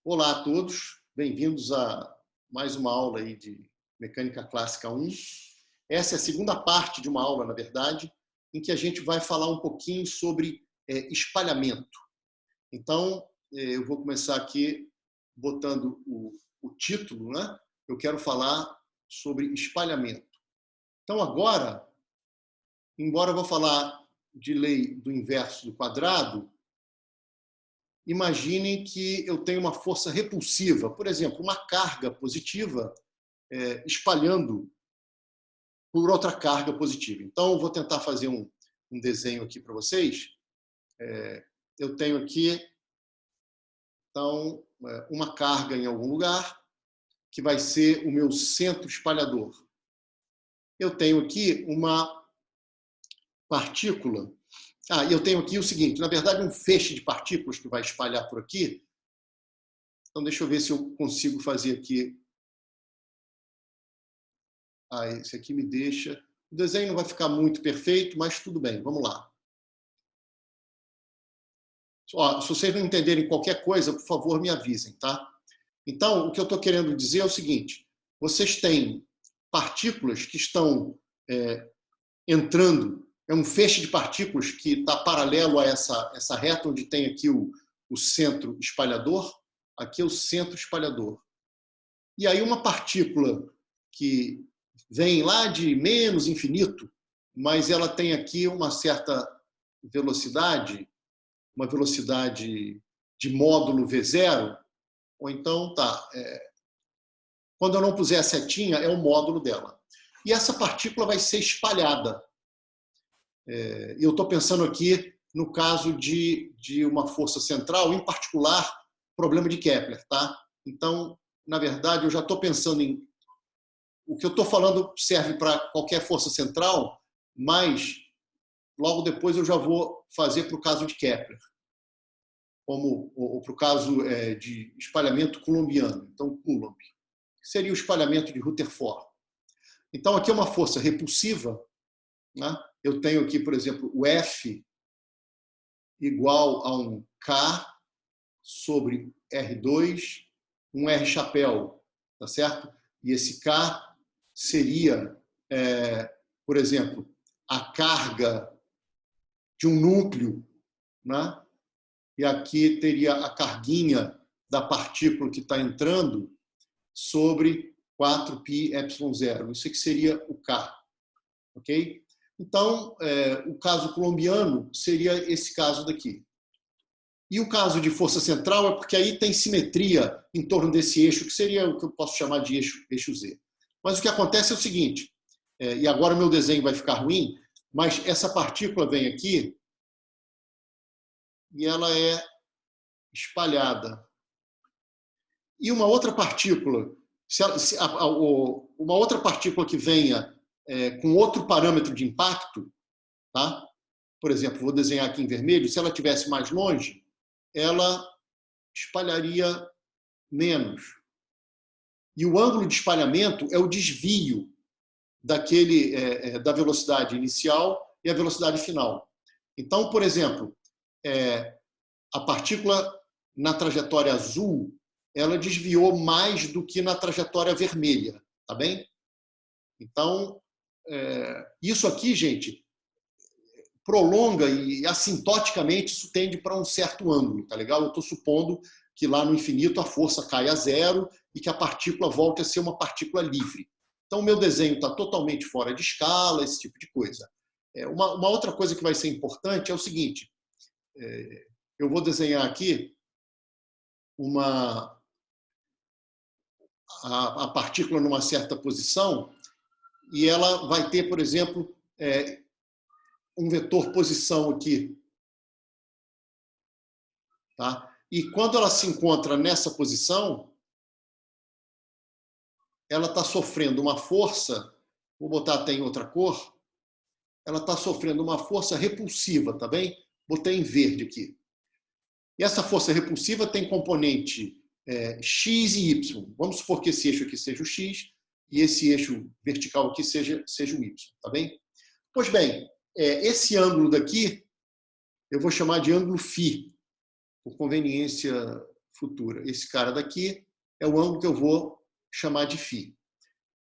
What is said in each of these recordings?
Olá a todos, bem-vindos a mais uma aula aí de Mecânica Clássica 1. Essa é a segunda parte de uma aula, na verdade, em que a gente vai falar um pouquinho sobre espalhamento. Então, eu vou começar aqui botando o título, né? Eu quero falar sobre espalhamento. Então, agora, embora eu vou falar de lei do inverso do quadrado, imaginem que eu tenho uma força repulsiva, por exemplo, uma carga positiva espalhando por outra carga positiva. Então, eu vou tentar fazer um desenho aqui para vocês. Eu tenho aqui, então, uma carga em algum lugar, que vai ser o meu centro espalhador. Eu tenho aqui uma partícula. Eu tenho aqui o seguinte, na verdade, um feixe de partículas que vai espalhar por aqui. Então, deixa eu ver se eu consigo fazer aqui. Esse aqui me deixa. O desenho não vai ficar muito perfeito, mas tudo bem, vamos lá. Se vocês não entenderem qualquer coisa, por favor, me avisem, tá? Então, o que eu estou querendo dizer é o seguinte: vocês têm partículas que estão entrando, é um feixe de partículas que está paralelo a essa reta onde tem aqui o centro espalhador, aqui é o centro espalhador. E aí uma partícula que vem lá de menos infinito, mas ela tem aqui uma certa velocidade, uma velocidade de módulo V0, ou então, quando eu não puser a setinha, é o módulo dela. E essa partícula vai ser espalhada. Eu estou pensando aqui no caso de uma força central, em particular, problema de Kepler, tá? Então, na verdade, eu já estou pensando em... O que eu estou falando serve para qualquer força central, mas logo depois eu já vou fazer para o caso de Kepler, ou para o caso de espalhamento coulombiano. Então, Coulomb, que seria o espalhamento de Rutherford. Então, aqui é uma força repulsiva, né? Eu tenho aqui, por exemplo, o F igual a um K sobre R2, um R chapéu, tá certo? E esse K seria, por exemplo, a carga de um núcleo, né? E aqui teria a carguinha da partícula que está entrando sobre 4πε0. Isso aqui seria o K, ok? Então, o caso coulombiano seria esse caso daqui. E o caso de força central é porque aí tem simetria em torno desse eixo, que seria o que eu posso chamar de eixo Z. Mas o que acontece é o seguinte, e agora o meu desenho vai ficar ruim, mas essa partícula vem aqui e ela é espalhada. E uma outra partícula, uma outra partícula que venha com outro parâmetro de impacto, tá? Por exemplo, vou desenhar aqui em vermelho, se ela estivesse mais longe, ela espalharia menos. E o ângulo de espalhamento é o desvio da velocidade inicial e a velocidade final. Então, por exemplo, a partícula na trajetória azul, ela desviou mais do que na trajetória vermelha, tá bem? Então, isso aqui, gente, prolonga e assintoticamente isso tende para um certo ângulo, tá legal? Eu estou supondo que lá no infinito a força cai a zero e que a partícula volte a ser uma partícula livre. Então, o meu desenho está totalmente fora de escala, esse tipo de coisa. Uma outra coisa que vai ser importante é o seguinte, eu vou desenhar aqui a partícula numa certa posição e ela vai ter, por exemplo, um vetor posição aqui. Tá? E quando ela se encontra nessa posição, ela está sofrendo uma força, vou botar até em outra cor, ela está sofrendo uma força repulsiva, tá bem? Botei em verde aqui. E essa força repulsiva tem componente x e y. Vamos supor que esse eixo aqui seja o x e esse eixo vertical aqui seja o y, tá bem? Pois bem, esse ângulo daqui eu vou chamar de ângulo φ, por conveniência futura. Esse cara daqui é o ângulo que eu vou chamar de φ.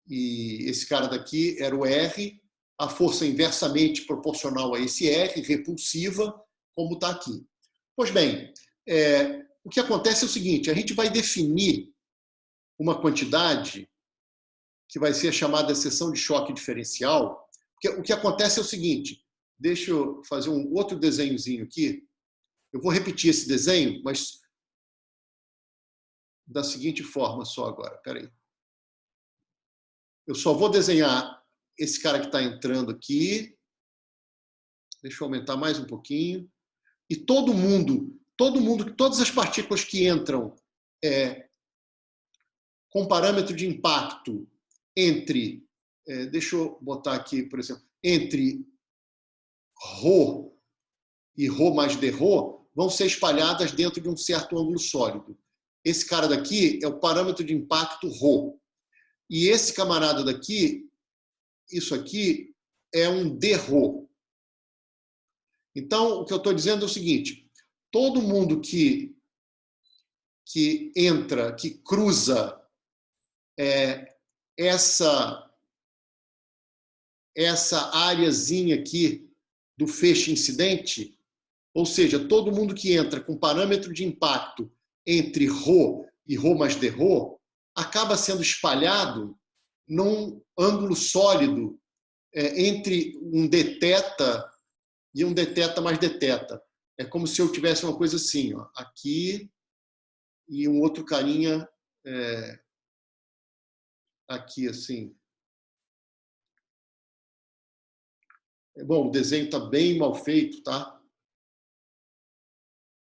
E esse cara daqui era o R, a força inversamente proporcional a esse R, repulsiva, como está aqui. Pois bem, o que acontece é o seguinte, a gente vai definir uma quantidade que vai ser chamada de seção de choque diferencial, porque o que acontece é o seguinte, deixa eu fazer um outro desenhozinho aqui, eu vou repetir esse desenho, mas da seguinte forma só agora, peraí. Eu só vou desenhar esse cara que está entrando aqui, deixa eu aumentar mais um pouquinho, e todo mundo, todas as partículas que entram com parâmetro de impacto entre, deixa eu botar aqui, por exemplo, entre ρ e ρ mais dρ, vão ser espalhadas dentro de um certo ângulo sólido. Esse cara daqui é o parâmetro de impacto ρ. E esse camarada daqui, isso aqui, é um dρ. Então, o que eu estou dizendo é o seguinte, todo mundo que entra, que cruza essa áreazinha aqui do feixe incidente, ou seja, todo mundo que entra com parâmetro de impacto entre ρ e ρ mais dρ, acaba sendo espalhado num ângulo sólido entre um dθ e um dθ mais dθ. É como se eu tivesse uma coisa assim, ó, aqui e um outro carinha aqui, assim. Bom, o desenho está bem mal feito, tá?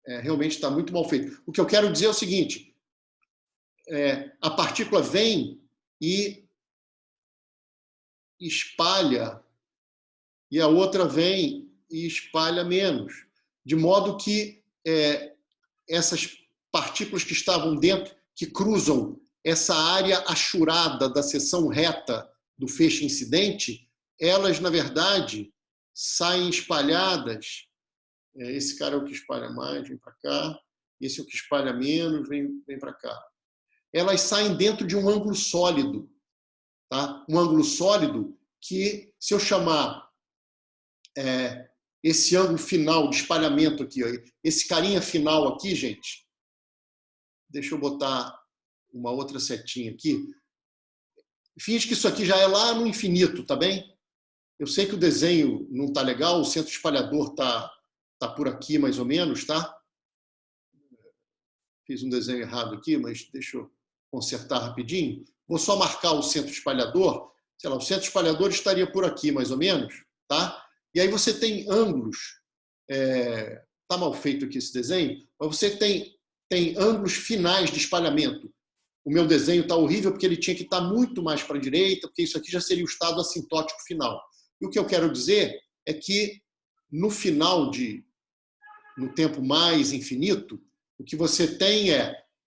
Realmente está muito mal feito. O que eu quero dizer é o seguinte, a partícula vem e espalha, e a outra vem e espalha menos. De modo que essas partículas que estavam dentro, que cruzam essa área achurada da seção reta do feixe incidente, elas, na verdade, saem espalhadas. Esse cara é o que espalha mais, vem para cá. Esse é o que espalha menos, vem para cá. Elas saem dentro de um ângulo sólido. Tá? Um ângulo sólido que, se eu chamar esse ângulo final de espalhamento aqui, ó, esse carinha final aqui, gente, deixa eu botar uma outra setinha aqui. Finge que isso aqui já é lá no infinito, tá bem? Eu sei que o desenho não está legal, o centro espalhador tá por aqui mais ou menos, tá? Fiz um desenho errado aqui, mas deixa eu consertar rapidinho. Vou só marcar o centro espalhador. Sei lá, o centro espalhador estaria por aqui mais ou menos, tá? E aí você tem ângulos. Tá mal feito aqui esse desenho, mas você tem ângulos finais de espalhamento. O meu desenho está horrível porque ele tinha que estar muito mais para a direita, porque isso aqui já seria o estado assintótico final. E o que eu quero dizer é que no final no tempo mais infinito, o que você tem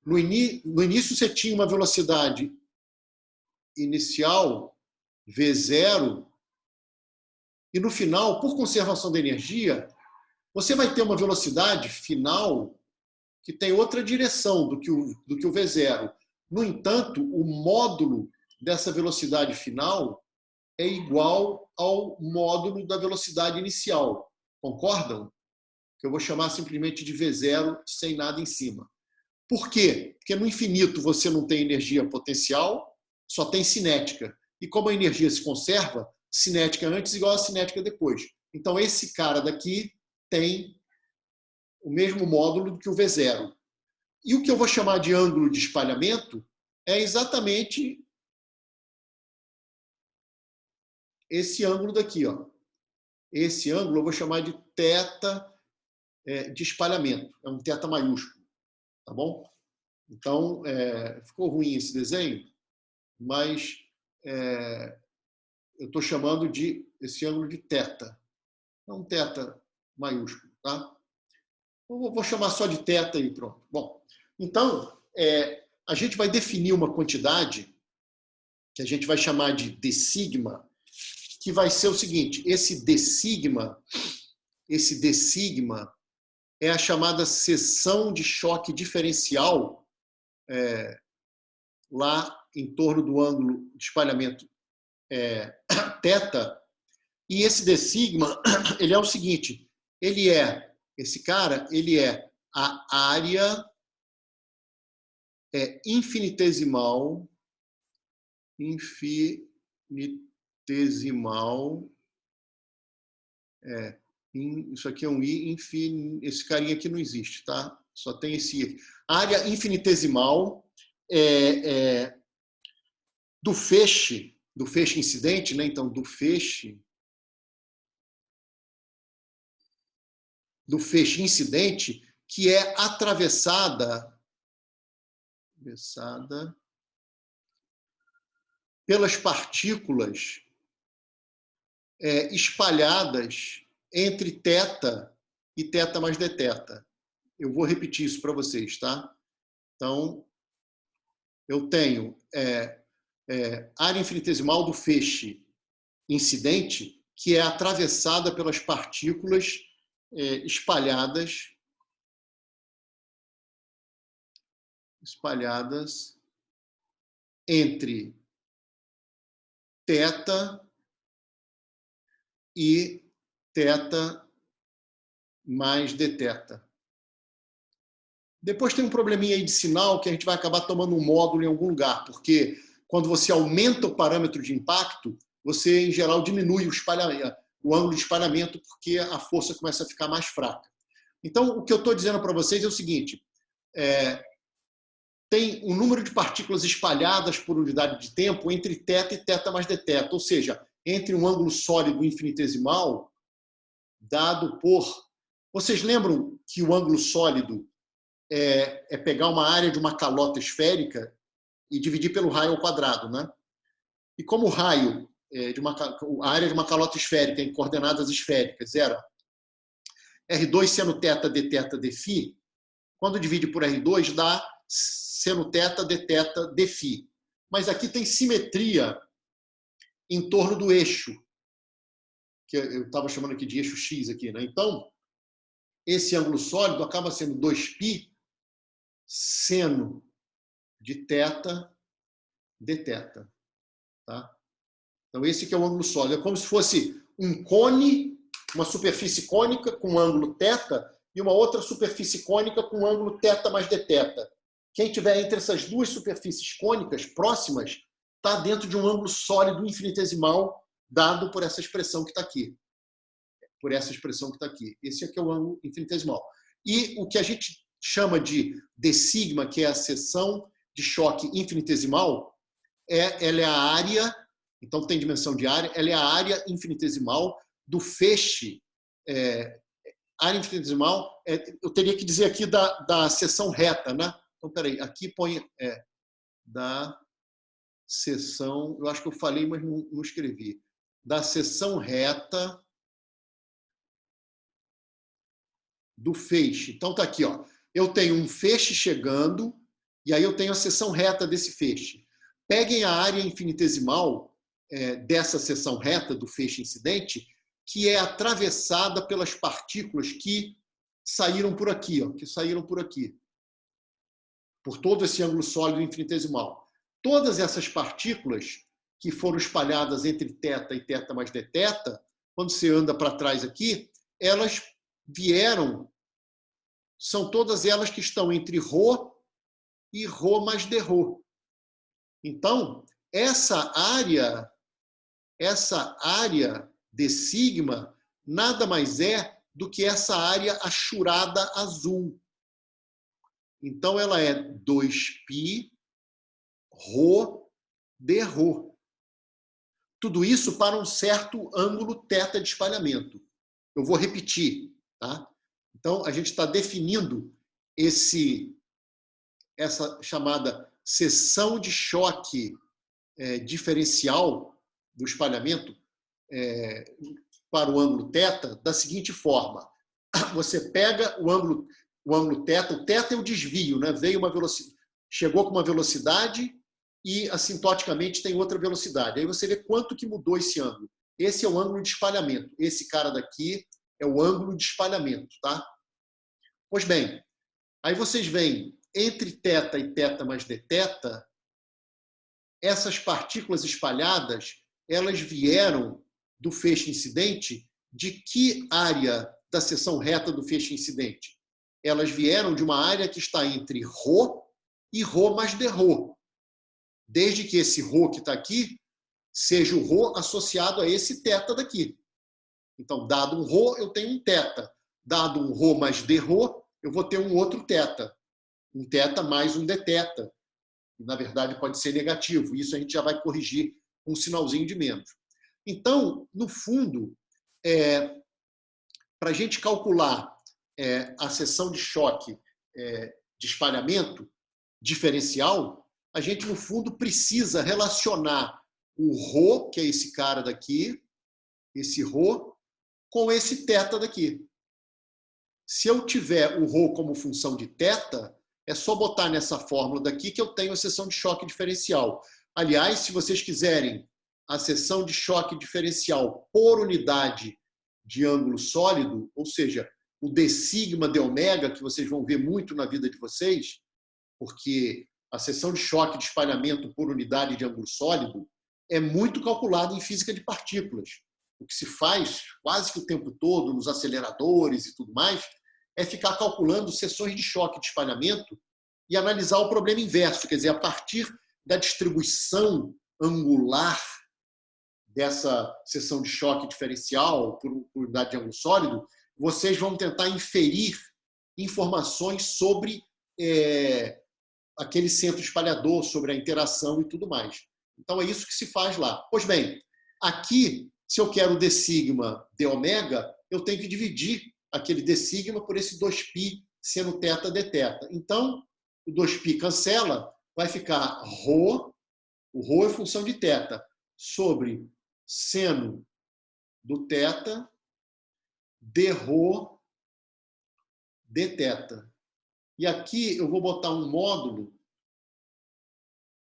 no início você tinha uma velocidade inicial, V0, e no final, por conservação da energia, você vai ter uma velocidade final que tem outra direção do que o V0. No entanto, o módulo dessa velocidade final é igual ao módulo da velocidade inicial. Concordam? Que eu vou chamar simplesmente de V0 sem nada em cima. Por quê? Porque no infinito você não tem energia potencial, só tem cinética. E como a energia se conserva, cinética antes igual a cinética depois. Então esse cara daqui tem o mesmo módulo do que o V0. E o que eu vou chamar de ângulo de espalhamento é exatamente esse ângulo daqui. Ó. Esse ângulo eu vou chamar de θ de espalhamento. É um θ maiúsculo. Tá bom? Então, ficou ruim esse desenho, mas eu estou chamando de esse ângulo de θ. É um θ maiúsculo. Tá? Eu vou chamar só de θ e pronto. Bom, então, a gente vai definir uma quantidade que a gente vai chamar de d sigma, que vai ser o seguinte, esse d sigma é a chamada seção de choque diferencial, lá em torno do ângulo de espalhamento θ. E esse d sigma, ele é o seguinte, esse cara, ele é a área infinitesimal, isso aqui é um I, esse carinha aqui não existe, tá? Só tem esse I. Área infinitesimal do feixe incidente, né? Então, do feixe incidente, que é atravessada pelas partículas espalhadas entre θ e θ mais dθ. Eu vou repetir isso para vocês, tá? Então, eu tenho área infinitesimal do feixe incidente, que é atravessada pelas partículas espalhadas entre θ e θ mais dθ. Depois tem um probleminha aí de sinal que a gente vai acabar tomando um módulo em algum lugar, porque quando você aumenta o parâmetro de impacto, você, em geral, diminui o ângulo de espalhamento, porque a força começa a ficar mais fraca. Então, o que eu estou dizendo para vocês é o seguinte, tem um número de partículas espalhadas por unidade de tempo entre θ e θ mais dθ, ou seja, entre um ângulo sólido infinitesimal dado por... Vocês lembram que o ângulo sólido é pegar uma área de uma calota esférica e dividir pelo raio ao quadrado, né? E como o raio a área de uma calota esférica em coordenadas esféricas era R2 seno θ dθ dφ, quando divide por R2 dá seno θ dθ dφ. Mas aqui tem simetria em torno do eixo, que eu estava chamando aqui de eixo X aqui, né? Então, esse ângulo sólido acaba sendo 2π seno de θ dθ, tá? Então, esse que é o ângulo sólido. É como se fosse um cone, uma superfície cônica com ângulo θ e uma outra superfície cônica com ângulo θ mais dθ. Quem tiver entre essas duas superfícies cônicas próximas está dentro de um ângulo sólido infinitesimal dado por essa expressão que está aqui. Esse aqui é o ângulo infinitesimal. E o que a gente chama de d sigma, que é a seção de choque infinitesimal, ela é a área, então tem dimensão de área, ela é a área infinitesimal do feixe. Área infinitesimal, eu teria que dizer aqui da seção reta, né? Então, peraí, aqui põe da seção, eu acho que eu falei, mas não escrevi. Da seção reta do feixe. Então, está aqui, ó. Eu tenho um feixe chegando, e aí eu tenho a seção reta desse feixe. Peguem a área infinitesimal dessa seção reta do feixe incidente, que é atravessada pelas partículas que saíram por aqui, ó, por todo esse ângulo sólido infinitesimal. Todas essas partículas que foram espalhadas entre θ e θ mais dθ, quando você anda para trás aqui, elas vieram, são todas elas que estão entre ρ e ρ mais dρ. Então, essa área d sigma nada mais é do que essa área achurada azul. Então, ela é 2π ρ dρ. Tudo isso para um certo ângulo θ de espalhamento. Eu vou repetir, tá? Então, a gente está definindo essa chamada seção de choque diferencial do espalhamento para o ângulo θ da seguinte forma. Você pega o ângulo θ, o θ é o desvio, né? Chegou com uma velocidade e assintoticamente tem outra velocidade. Aí você vê quanto que mudou esse ângulo. Esse é o ângulo de espalhamento. Esse cara daqui é o ângulo de espalhamento, tá? Pois bem, aí vocês veem, entre θ e θ mais dθ, essas partículas espalhadas, elas vieram do feixe incidente de que área da seção reta do feixe incidente? Elas vieram de uma área que está entre ρ e ρ mais dρ. Desde que esse ρ que está aqui seja o ρ associado a esse θ daqui. Então, dado um ρ, eu tenho um θ. Dado um ρ mais dρ, eu vou ter um outro θ. Um θ mais um dθ. Na verdade, pode ser negativo. Isso a gente já vai corrigir com um sinalzinho de menos. Então, no fundo, para a gente calcular a seção de choque de espalhamento diferencial, a gente, no fundo, precisa relacionar o ρ, que é esse cara daqui, esse ρ, com esse θ daqui. Se eu tiver o ρ como função de θ, é só botar nessa fórmula daqui que eu tenho a seção de choque diferencial. Aliás, se vocês quiserem a seção de choque diferencial por unidade de ângulo sólido, ou seja, o d sigma d ômega, que vocês vão ver muito na vida de vocês, porque a seção de choque de espalhamento por unidade de ângulo sólido é muito calculada em física de partículas. O que se faz quase que o tempo todo nos aceleradores e tudo mais é ficar calculando seções de choque de espalhamento e analisar o problema inverso, quer dizer, a partir da distribuição angular dessa seção de choque diferencial por unidade de ângulo sólido, vocês vão tentar inferir informações sobre aquele centro espalhador, sobre a interação e tudo mais. Então, é isso que se faz lá. Pois bem, aqui, se eu quero d sigma d ômega, eu tenho que dividir aquele d sigma por esse 2π seno θ dθ. Então, o 2π cancela, vai ficar ρ, o ρ é função de θ, sobre seno do θ dρ dθ. E aqui eu vou botar um módulo,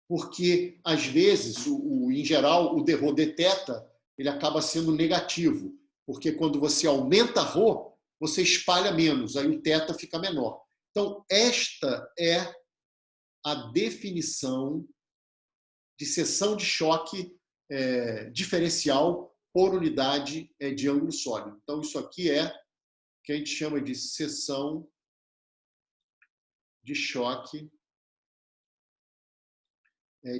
porque, às vezes, em geral, o dρ dθ ele acaba sendo negativo, porque quando você aumenta ρ, você espalha menos, aí o θ fica menor. Então, esta é a definição de seção de choque diferencial por unidade de ângulo sólido. Então, isso aqui é o que a gente chama de seção de choque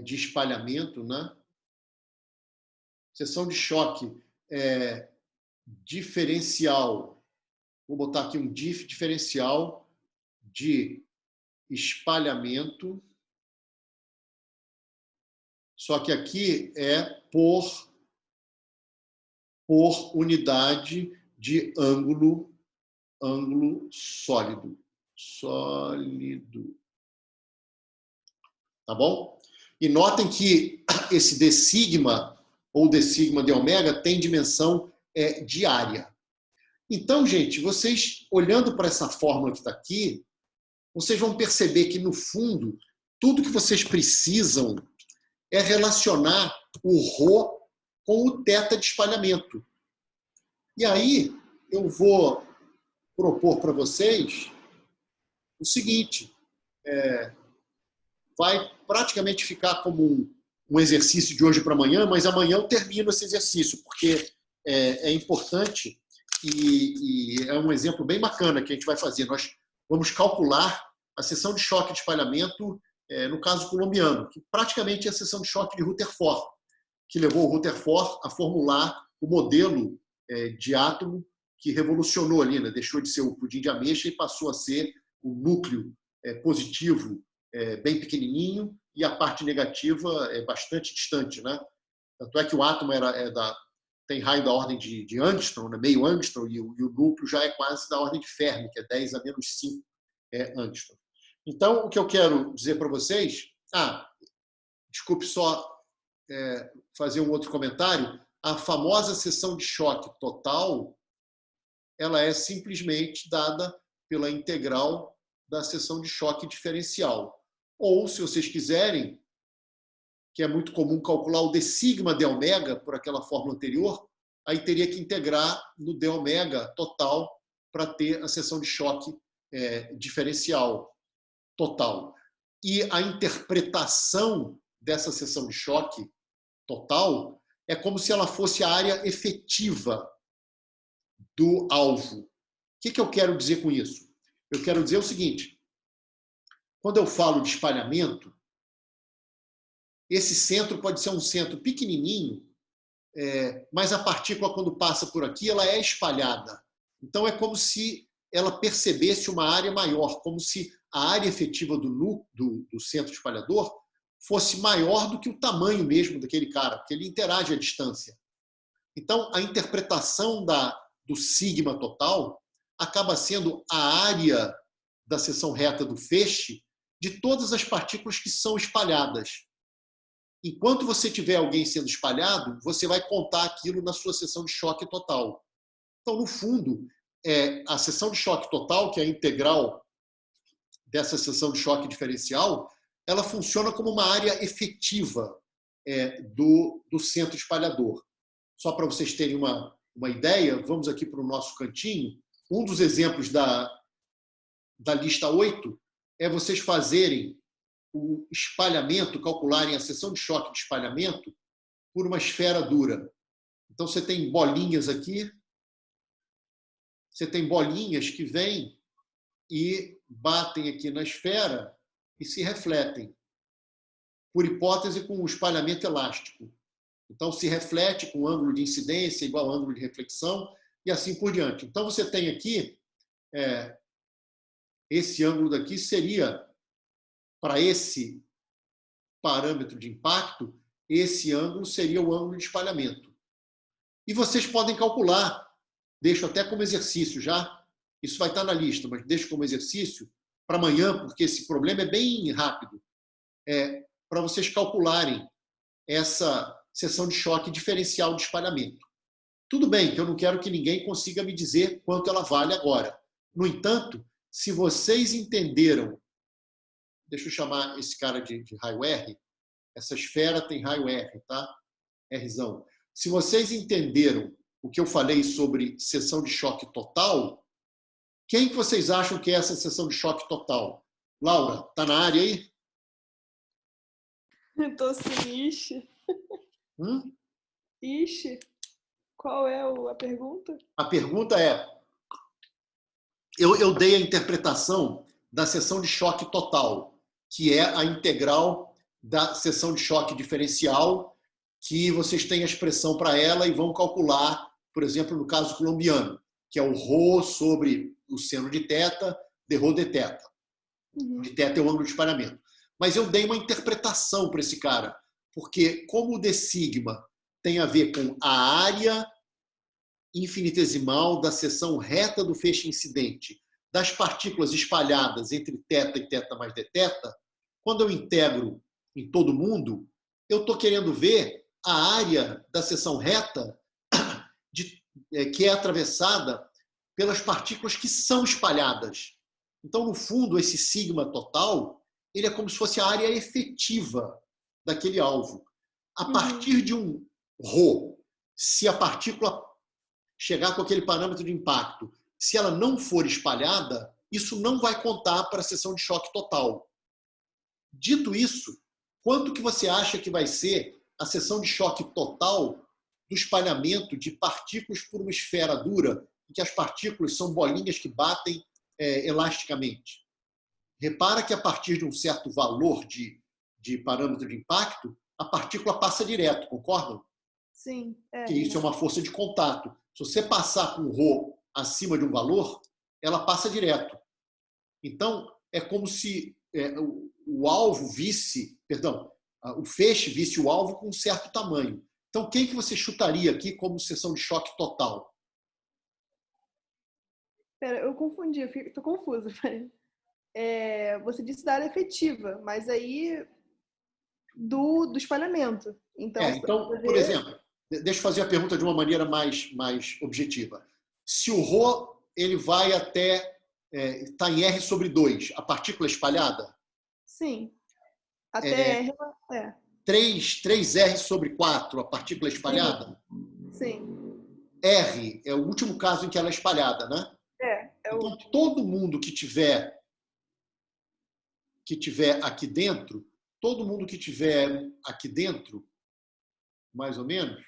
de espalhamento, né? Seção de choque diferencial. Vou botar aqui um dif diferencial de espalhamento. Só que aqui é por unidade de ângulo sólido. Tá bom? E notem que esse d sigma ou d sigma d ômega tem dimensão diária. Então, gente, vocês olhando para essa fórmula que está aqui, vocês vão perceber que, no fundo, tudo que vocês precisam é relacionar o ρ com o θ de espalhamento. E aí, eu vou propor para vocês o seguinte, vai praticamente ficar como um exercício de hoje para amanhã, mas amanhã eu termino esse exercício, porque é importante e é um exemplo bem bacana que a gente vai fazer. Nós vamos calcular a seção de choque de espalhamento, no caso colombiano, que praticamente é a seção de choque de Rutherford, que levou o Rutherford a formular o modelo de átomo que revolucionou ali, né? Deixou de ser o pudim de ameixa e passou a ser o núcleo positivo bem pequenininho e a parte negativa é bastante distante, né? Tanto é que o átomo tem raio da ordem de angstrom, né? Meio angstrom, e o núcleo já é quase da ordem de Fermi, que é 10 a menos 5 angstrom. Então, o que eu quero dizer para vocês... desculpe só fazer um outro comentário. A famosa seção de choque total, ela é simplesmente dada pela integral da seção de choque diferencial. Ou, se vocês quiserem, que é muito comum calcular o d sigma d ômega por aquela fórmula anterior, aí teria que integrar no d ômega total para ter a seção de choque diferencial total. E a interpretação dessa seção de choque total é como se ela fosse a área efetiva do alvo. O que eu quero dizer com isso? Eu quero dizer o seguinte: quando eu falo de espalhamento, esse centro pode ser um centro pequenininho, mas a partícula, quando passa por aqui, ela é espalhada. Então, é como se ela percebesse uma área maior, como se a área efetiva do centro espalhador fosse maior do que o tamanho mesmo daquele cara, porque ele interage à distância. Então, a interpretação do sigma total acaba sendo a área da seção reta do feixe de todas as partículas que são espalhadas. Enquanto você tiver alguém sendo espalhado, você vai contar aquilo na sua seção de choque total. Então, no fundo, a seção de choque total, que é a integral dessa seção de choque diferencial, ela funciona como uma área efetiva do centro espalhador. Só para vocês terem uma ideia, vamos aqui para o nosso cantinho. Um dos exemplos da lista 8 é vocês fazerem o espalhamento, calcularem a seção de choque de espalhamento por uma esfera dura. Então, você tem bolinhas aqui, você tem bolinhas que vêm e batem aqui na esfera e se refletem, por hipótese com o espalhamento elástico. Então, se reflete com ângulo de incidência igual ao ângulo de reflexão e assim por diante. Então, você tem aqui, esse ângulo daqui seria, para esse parâmetro de impacto, esse ângulo seria o ângulo de espalhamento. E vocês podem calcular, deixo até como exercício já, isso vai estar na lista, mas deixo como exercício para amanhã, porque esse problema é bem rápido, para vocês calcularem essa seção de choque diferencial de espalhamento. Tudo bem que eu não quero que ninguém consiga me dizer quanto ela vale agora. No entanto, se vocês entenderam, deixa eu chamar esse cara de raio R, essa esfera tem raio R, tá? Rzão. Se vocês entenderam o que eu falei sobre seção de choque total, quem que vocês acham que é essa seção de choque total? Laura, tá na área aí? Eu tô assim, ixi. Ixi, qual é a pergunta? A pergunta é, eu dei a interpretação da seção de choque total, que é a integral da seção de choque diferencial, que vocês têm a expressão para ela e vão calcular, por exemplo, no caso colombiano, que é o ρ sobre o seno de θ, de ρ de θ. De θ é o ângulo de espalhamento. Mas eu dei uma interpretação para esse cara, porque como o d sigma tem a ver com a área infinitesimal da seção reta do feixe incidente das partículas espalhadas entre θ e θ mais dθ, quando eu integro em todo mundo, eu estou querendo ver a área da seção reta que é atravessada pelas partículas que são espalhadas. Então, no fundo, esse sigma total, ele é como se fosse a área efetiva daquele alvo. A partir de um ρ, se a partícula chegar com aquele parâmetro de impacto, se ela não for espalhada, isso não vai contar para a seção de choque total. Dito isso, quanto que você acha que vai ser a seção de choque total do espalhamento de partículas por uma esfera dura, em que as partículas são bolinhas que batem elasticamente? Repara que a partir de um certo valor de parâmetro de impacto, a partícula passa direto, concordam? Sim. Que isso é uma força de contato. Se você passar com o ρ acima de um valor, ela passa direto. Então, é como se o alvo visse, perdão, o feixe visse o alvo com um certo tamanho. Então, quem que você chutaria aqui como seção de choque total? Pera, eu confundi, tô confusa. Você disse da área efetiva, mas aí do espalhamento. Então, por exemplo, deixa eu fazer a pergunta de uma maneira mais objetiva. Se o ρ ele vai até está em R sobre 2, a partícula espalhada? Sim. Até R. 3R sobre 4, a partícula espalhada? Sim. R é o último caso em que ela é espalhada, né? É Então, útil. todo mundo que tiver aqui dentro, todo mundo que tiver aqui dentro, mais ou menos,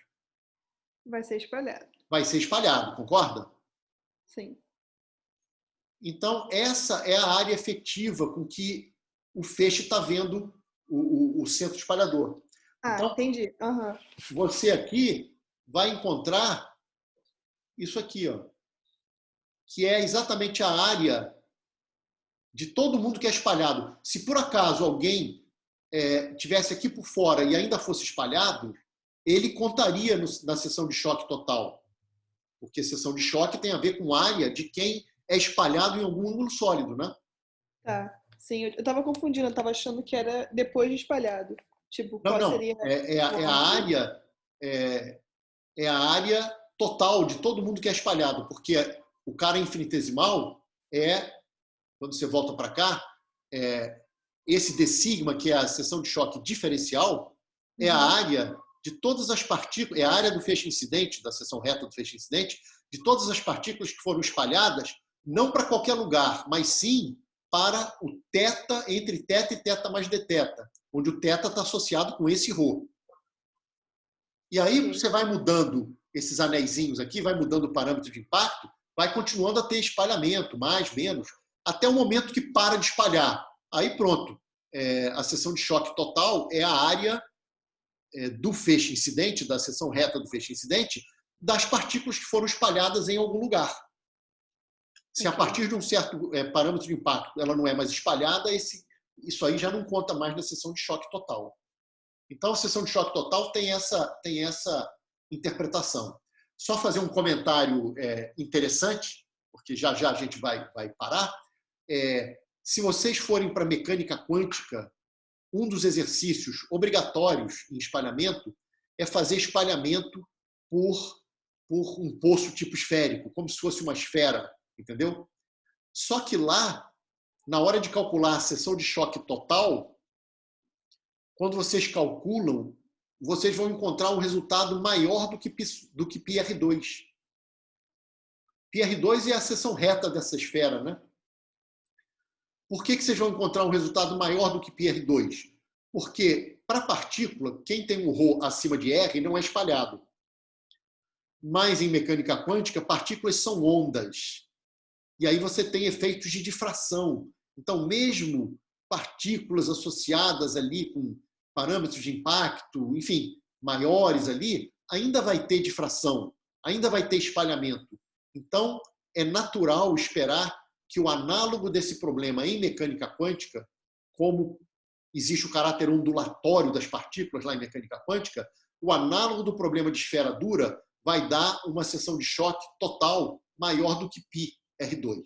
Vai ser espalhado. vai ser espalhado, concorda? Sim. Então, essa é a área efetiva com que o feixe está vendo o centro espalhador. Ah, Então, entendi. Uhum. você aqui vai encontrar isso aqui, ó, que é exatamente a área de todo mundo que é espalhado. Se por acaso alguém tivesse aqui por fora e ainda fosse espalhado, ele contaria na seção de choque total. Porque seção de choque tem a ver com área de quem é espalhado em algum ângulo sólido, né? Tá. Sim, eu tava confundindo, eu tava achando que era depois de espalhado. Tipo, Não, qual não. seria o A ângulo? área a área total de todo mundo que é espalhado, porque o cara infinitesimal quando você volta para cá, esse d sigma, que é a seção de choque diferencial, é a área de todas as partículas, é a área do feixe incidente, da seção reta do feixe incidente, de todas as partículas que foram espalhadas, não para qualquer lugar, mas sim para o θ, entre θ e θ mais dθ, onde o θ está associado com esse ρ. E aí você vai mudando esses anéisinhos aqui, vai mudando o parâmetro de impacto, vai continuando a ter espalhamento, mais, menos, até o momento que para de espalhar. Aí pronto, a seção de choque total é a área do feixe incidente, da seção reta do feixe incidente, das partículas que foram espalhadas em algum lugar. Se a partir de um certo parâmetro de impacto ela não é mais espalhada, isso aí já não conta mais na seção de choque total. Então, a seção de choque total tem essa interpretação. Só fazer um comentário interessante, porque já a gente vai parar. Se vocês forem para a mecânica quântica, um dos exercícios obrigatórios em espalhamento é fazer espalhamento por um poço tipo esférico, como se fosse uma esfera, entendeu? Só que lá, na hora de calcular a seção de choque total, quando vocês calculam, vocês vão encontrar um resultado maior do que πr2. πr2 é a seção reta dessa esfera, né? Por que vocês vão encontrar um resultado maior do que πr2? Porque, para a partícula, quem tem um ρ acima de R não é espalhado. Mas, em mecânica quântica, partículas são ondas. E aí você tem efeitos de difração. Então, mesmo partículas associadas ali com parâmetros de impacto, enfim, maiores ali, ainda vai ter difração, ainda vai ter espalhamento. Então, é natural esperar que o análogo desse problema em mecânica quântica, como existe o caráter ondulatório das partículas lá em mecânica quântica, o análogo do problema de esfera dura vai dar uma seção de choque total maior do que πr2.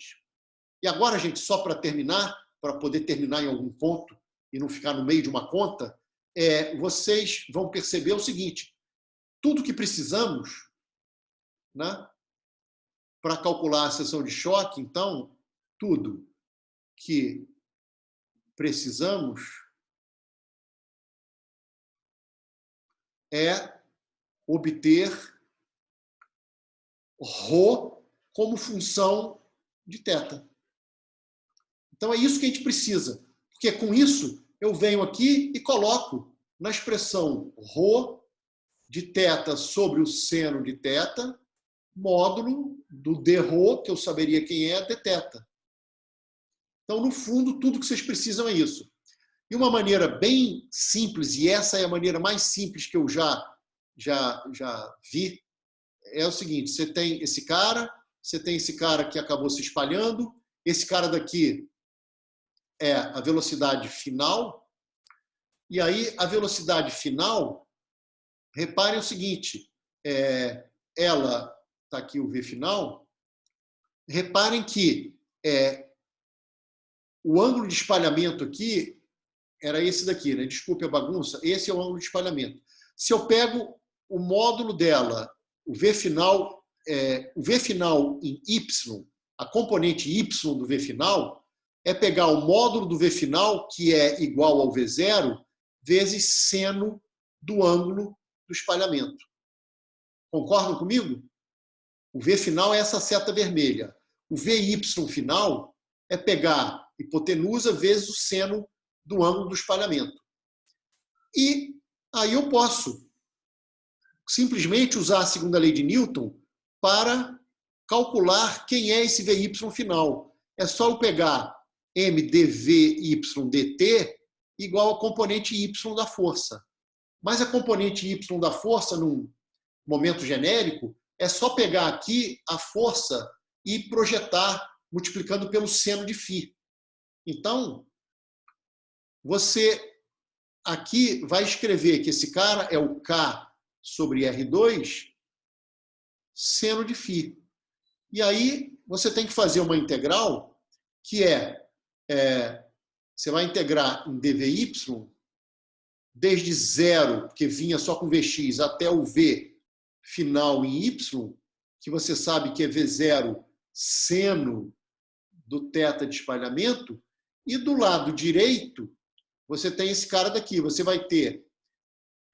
E agora, gente, só para terminar, para poder terminar em algum ponto e não ficar no meio de uma conta, vocês vão perceber o seguinte: tudo que precisamos, né, para calcular a seção de choque, então, tudo que precisamos é obter ρ como função de θ. Então, é isso que a gente precisa. Porque com isso, eu venho aqui e coloco na expressão ρ de θ sobre o seno de θ, módulo do dρ, que eu saberia quem é, dθ. Então, no fundo, tudo que vocês precisam é isso. E uma maneira bem simples, e essa é a maneira mais simples que eu já vi, é o seguinte: você tem esse cara que acabou se espalhando, esse cara daqui é a velocidade final, e aí a velocidade final, reparem o seguinte, ela, está aqui o V final, reparem que o ângulo de espalhamento aqui era esse daqui, né? Desculpe a bagunça, esse é o ângulo de espalhamento. Se eu pego o módulo dela, o V final em Y, a componente Y do V final, é pegar o módulo do V final, que é igual ao V0, vezes seno do ângulo do espalhamento. Concordam comigo? O V final é essa seta vermelha. o VY final é pegar hipotenusa vezes o seno do ângulo do espalhamento. E aí eu posso simplesmente usar a segunda lei de Newton para calcular quem é esse VY final. É só eu pegar mdVydt igual ao componente y da força. Mas a componente y da força, num momento genérico, é só pegar aqui a força e projetar multiplicando pelo seno de φ. Então, você aqui vai escrever que esse cara é o K sobre R2 seno de φ. E aí você tem que fazer uma integral que você vai integrar em dvy desde zero, que vinha só com Vx, até o V final em Y, que você sabe que é V0 seno do θ de espalhamento, e do lado direito você tem esse cara daqui. Você vai ter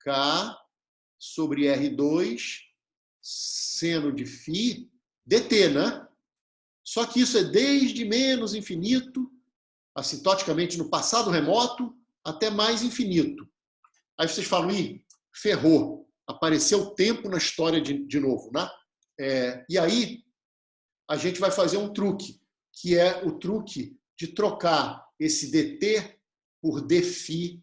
K sobre R2 seno de φ dt, né? Só que isso é desde menos infinito, assintoticamente no passado remoto, até mais infinito. Aí vocês falam, ih, ferrou, apareceu tempo na história de novo, né? E aí a gente vai fazer um truque, que é o truque de trocar esse dt por dφ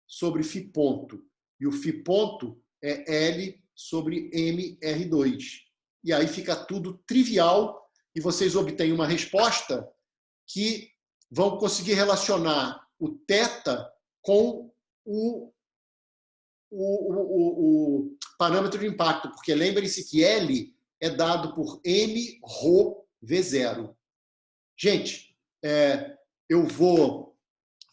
sobre φ ponto. E o φ ponto é L sobre mR2. E aí fica tudo trivial e vocês obtêm uma resposta que vão conseguir relacionar o θ com o parâmetro de impacto, porque lembrem-se que L é dado por m ρ V0. Gente, eu vou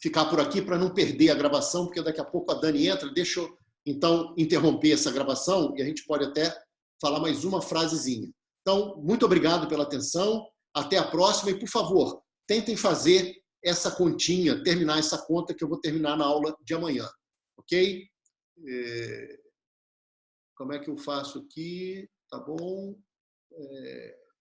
ficar por aqui para não perder a gravação, porque daqui a pouco a Dani entra. Deixa eu, então, interromper essa gravação e a gente pode até falar mais uma frasezinha. Então, muito obrigado pela atenção. Até a próxima e, por favor, tentem fazer essa continha, terminar essa conta que eu vou terminar na aula de amanhã. Ok? Como é que eu faço aqui? Tá bom?